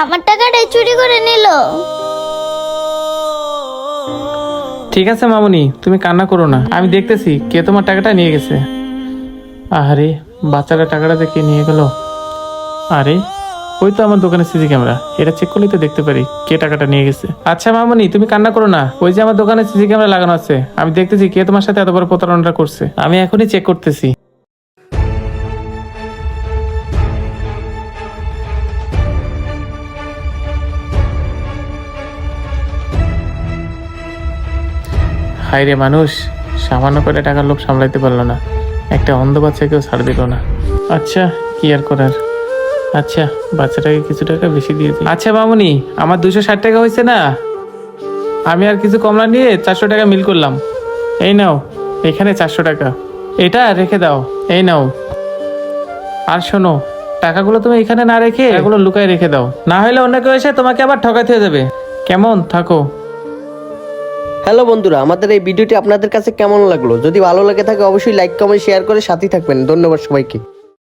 আমার টাকাটাই চুরি করে নিল। ঠিক আছে মামুনি, তুমি কান্না করো না, আমি দেখতেছি কে তোমার টাকাটা নিয়ে গেছে। আরে বাচ্চারা টাকাটা যে কে নিয়ে গেল। আরে ওই তো আমার দোকানে সিসি ক্যামেরা, এটা চেক করলেই তো দেখতে পারি কে টাকাটা নিয়ে গেছে। আচ্ছা মামুনি, তুমি কান্না করো না, ওই যে আমার দোকানে সিসি ক্যামেরা লাগানো আছে, আমি দেখতেছি কে তোমার সাথে এত বড় প্রতারণাটা করছে, আমি এখনই চেক করতেছি। হায় রে মানুষ, সামান্য করে টাকার লোভ সামলাইতে পারলো না, একটা অন্ধ বাচ্চাকেও ছাড় দিল না। আচ্ছা কি আর করার, আচ্ছা বাচ্চাটাকে কিছু টাকা বেশি দিয়ে দিই। আচ্ছা মামুনি, আমার 260 টাকা হয়েছে না, আমি আর কিছু কমলা নিয়ে 400 টাকা মিল করলাম। এই নাও, এখানে 400 টাকা, এটা রেখে দাও, এই নাও। আর শোনো, টাকাগুলো তুমি এখানে না রেখে এগুলো লুকায় রেখে দাও, না হলে অন্য কেউ এসে তোমাকে আবার ঠকাতে হয়ে যাবে। কেমন, থাকো। হ্যালো বন্ধুরা, আমাদের এই ভিডিওটি আপনাদের কাছে কেমন লাগলো? যদি ভালো লাগে থাকে অবশ্যই লাইক কমেন্ট শেয়ার করে সাথেই থাকবেন। ধন্যবাদ সবাইকে।